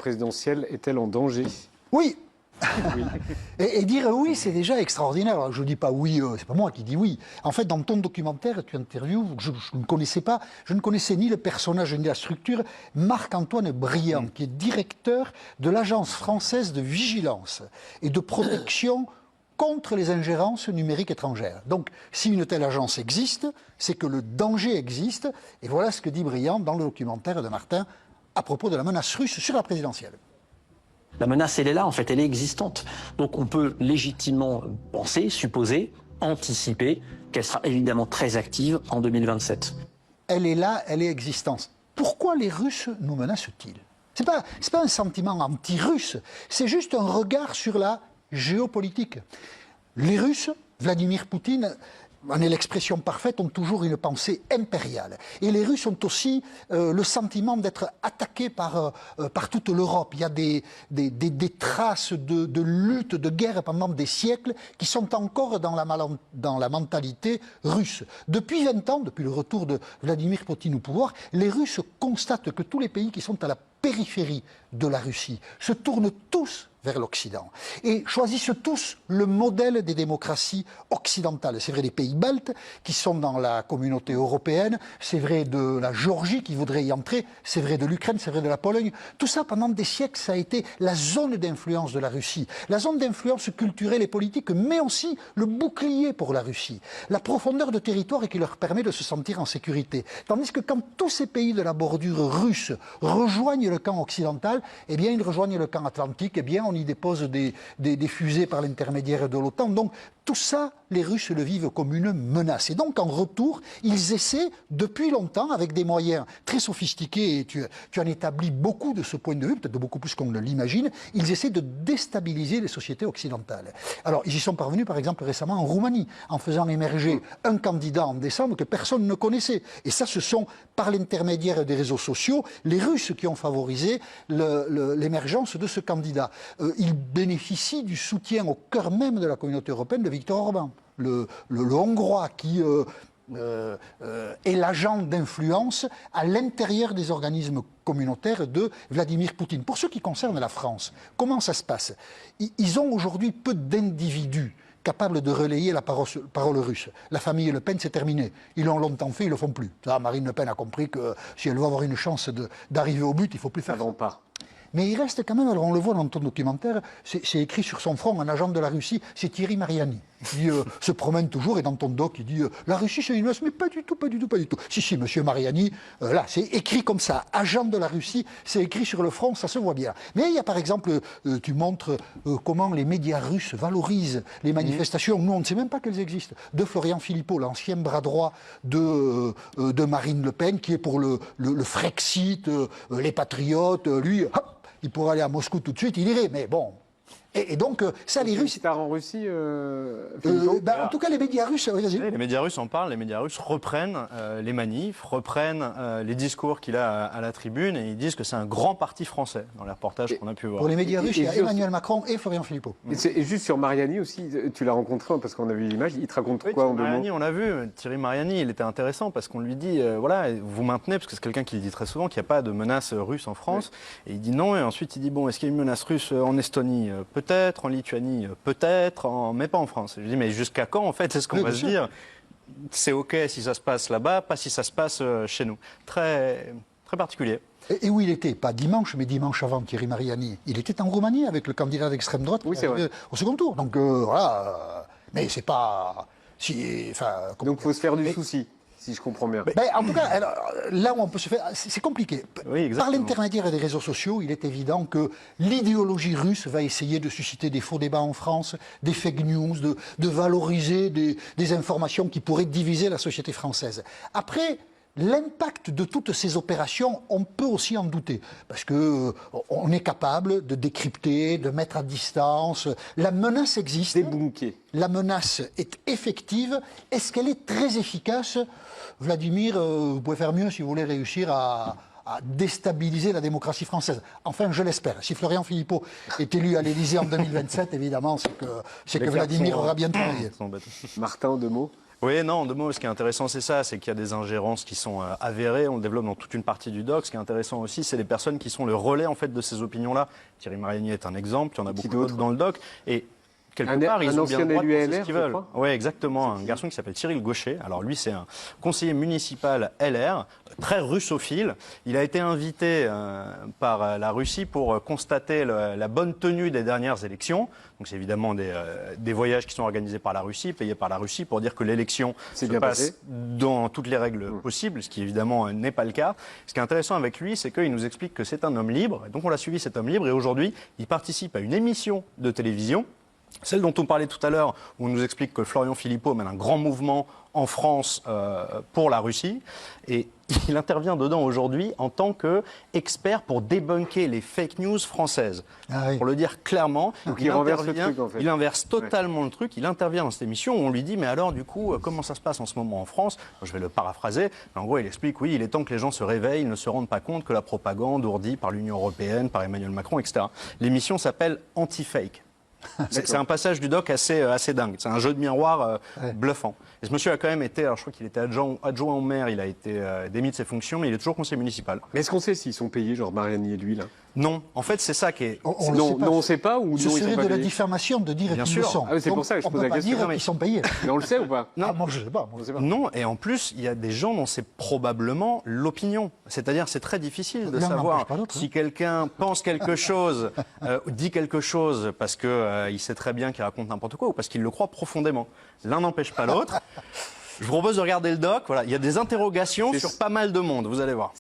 présidentielle est-elle en danger? Oui. Oui. Et dire oui, c'est déjà extraordinaire. Alors, je ne dis pas oui, c'est pas moi qui dis oui. En fait, dans ton documentaire, tu interviews, je ne connaissais pas, je ne connaissais ni le personnage ni la structure, Marc-Antoine Briand, qui est directeur de l'Agence française de vigilance et de protection contre les ingérences numériques étrangères. Donc, si une telle agence existe, c'est que le danger existe. Et voilà ce que dit Briand dans le documentaire de Martin à propos de la menace russe sur la présidentielle. La menace, elle est là, en fait, elle est existante. Donc on peut légitimement penser, supposer, anticiper qu'elle sera évidemment très active en 2027. Elle est là, elle est existante. Pourquoi les Russes nous menacent-ils? C'est pas un sentiment anti-russe, c'est juste un regard sur la géopolitique. Les Russes, Vladimir Poutine, en est l'expression parfaite, ont toujours une pensée impériale. Et les Russes ont aussi le sentiment d'être attaqués par toute l'Europe. Il y a des traces de lutte, de guerre pendant des siècles qui sont encore dans la mentalité russe. Depuis 20 ans, depuis le retour de Vladimir Poutine au pouvoir, les Russes constatent que tous les pays qui sont à la périphérie de la Russie se tournent tous vers l'Occident et choisissent tous le modèle des démocraties occidentales. C'est vrai des pays baltes qui sont dans la communauté européenne, c'est vrai de la Géorgie qui voudrait y entrer, c'est vrai de l'Ukraine, c'est vrai de la Pologne. Tout ça, pendant des siècles, ça a été la zone d'influence de la Russie, la zone d'influence culturelle et politique, mais aussi le bouclier pour la Russie, la profondeur de territoire et qui leur permet de se sentir en sécurité. Tandis que quand tous ces pays de la bordure russe rejoignent le camp occidental, eh bien, ils rejoignent le camp atlantique, eh bien, on y dépose des fusées par l'intermédiaire de l'OTAN. Donc, tout ça, les Russes le vivent comme une menace. Et donc, en retour, ils essaient, depuis longtemps, avec des moyens très sophistiqués, et tu en établis beaucoup de ce point de vue, peut-être beaucoup plus qu'on ne l'imagine, ils essaient de déstabiliser les sociétés occidentales. Alors, ils y sont parvenus, par exemple, récemment en Roumanie, en faisant émerger un candidat en décembre que personne ne connaissait. Et ça, ce sont, par l'intermédiaire des réseaux sociaux, les Russes qui ont favorisé l'émergence de ce candidat. Ils bénéficient du soutien au cœur même de la communauté européenne de Viktor Orban, le Hongrois qui est l'agent d'influence à l'intérieur des organismes communautaires de Vladimir Poutine. Pour ce qui concerne la France, comment ça se passe? Ils ont aujourd'hui peu d'individus capables de relayer la parole russe. La famille Le Pen, c'est terminé. Ils l'ont longtemps fait, ils ne le font plus. Là, Marine Le Pen a compris que si elle veut avoir une chance d'arriver au but, il ne faut plus faire ça. Pas. Mais il reste quand même, alors on le voit dans ton documentaire, c'est écrit sur son front, un agent de la Russie, c'est Thierry Mariani, qui se promène toujours, et dans ton doc, il dit la Russie c'est une menace, mais pas du tout, pas du tout, pas du tout. Si, monsieur Mariani, là, c'est écrit comme ça, agent de la Russie, c'est écrit sur le front, ça se voit bien. Mais il y a par exemple, tu montres comment les médias russes valorisent les manifestations, nous on ne sait même pas qu'elles existent, de Florian Philippot, l'ancien bras droit de Marine Le Pen, qui est pour le Frexit, les patriotes, lui, hop, il pourrait aller à Moscou tout de suite, il irait, mais bon. Et donc, ça, les Russes... Star en Russie, en tout cas, les médias russes... Oui, vas-y. Les médias russes en parlent, les médias russes reprennent les manifs, reprennent les discours qu'il a à la tribune, et ils disent que c'est un grand parti français, dans les reportages qu'on a pu voir. Pour les médias russes, il y a Emmanuel Macron et Florian Philippot. Et juste sur Mariani aussi, tu l'as rencontré, parce qu'on a vu l'image, il te raconte quoi en deux mots? Mariani, on l'a vu, Thierry Mariani, il était intéressant, parce qu'on lui dit, voilà, vous maintenez, parce que c'est quelqu'un qui le dit très souvent, qu'il n'y a pas de menace russe en France, et il dit non, et ensuite il dit, bon, est-ce qu'il y a une menace russe en Estonie? Peut-être, en Lituanie, peut-être, mais pas en France. Je dis, mais jusqu'à quand, en fait, est-ce qu'on va se dire, c'est OK si ça se passe là-bas, pas si ça se passe chez nous? Très, très particulier. Et où il était? Pas dimanche, mais dimanche avant, Thierry Mariani. Il était en Roumanie avec le candidat d'extrême droite au second tour. Donc voilà, mais c'est pas... Donc il faut se faire du souci, si je comprends bien. En tout cas, alors, là où on peut se faire... C'est compliqué. Oui, par l'intermédiaire des réseaux sociaux, il est évident que l'idéologie russe va essayer de susciter des faux débats en France, des fake news, de valoriser des informations qui pourraient diviser la société française. Après... L'impact de toutes ces opérations, on peut aussi en douter, parce que on est capable de décrypter, de mettre à distance. La menace existe. Débunker. La menace est effective. Est-ce qu'elle est très efficace? Vladimir, vous pouvez faire mieux si vous voulez réussir à déstabiliser la démocratie française. Enfin, je l'espère. Si Florian Philippot est élu à l'Élysée en 2027, évidemment, c'est que Vladimir aura bien travaillé. Martin, en deux mots. Oui, non, en deux mots, ce qui est intéressant, c'est ça, c'est qu'il y a des ingérences qui sont avérées, on le développe dans toute une partie du doc. Ce qui est intéressant aussi, c'est les personnes qui sont le relais, en fait, de ces opinions-là. Thierry Mariani est un exemple, il y en a beaucoup d'autres dans le doc. Et quelque part, ils ont bien le droit de penser ce qu'ils veulent. Oui, exactement. Un garçon qui s'appelle Cyril Gaucher. Alors lui, c'est un conseiller municipal LR, très russophile. Il a été invité par la Russie pour constater la bonne tenue des dernières élections. Donc c'est évidemment des voyages qui sont organisés par la Russie, payés par la Russie, pour dire que l'élection se passe dans toutes les règles possibles, ce qui évidemment n'est pas le cas. Ce qui est intéressant avec lui, c'est qu'il nous explique que c'est un homme libre. Donc on l'a suivi, cet homme libre, et aujourd'hui, il participe à une émission de télévision. Celle dont on parlait tout à l'heure, où on nous explique que Florian Philippot mène un grand mouvement en France pour la Russie. Et il intervient dedans aujourd'hui en tant qu'expert pour débunker les fake news françaises. Ah oui. Pour le dire clairement, donc il renverse le truc, en fait. Il inverse totalement le truc. Il intervient dans cette émission où on lui dit « Mais alors, du coup, comment ça se passe en ce moment en France ?» Je vais le paraphraser. Mais en gros, il explique « Oui, il est temps que les gens se réveillent, ils ne se rendent pas compte que la propagande ourdie par l'Union européenne, par Emmanuel Macron, etc. » L'émission s'appelle « Anti-Fake ». C'est un passage du doc assez dingue. C'est un jeu de miroir bluffant. Et ce monsieur a quand même été, alors je crois qu'il était adjoint au maire, il a été démis de ses fonctions, mais il est toujours conseiller municipal. Mais est-ce qu'on sait s'ils sont payés, genre Mariani et lui, là? Non, en fait, c'est ça qui est... On ne sait pas ou Ce non, ils sont serait pas de la payés. diffamation de dire qu'ils le sont. Ah oui, c'est pour ça que je pose la question. On ne peut pas dire qu'ils sont payés. Mais on le sait ou pas? Non, moi je ne sais pas. Non, et en plus, il y a des gens dont c'est probablement l'opinion. C'est-à-dire, c'est très difficile de savoir si quelqu'un pense quelque chose, dit quelque chose parce qu'il sait très bien qu'il raconte n'importe quoi ou parce qu'il le croit profondément. L'un n'empêche pas l'autre. Je vous propose de regarder le doc. Voilà, il y a des interrogations sur pas mal de monde, vous allez voir.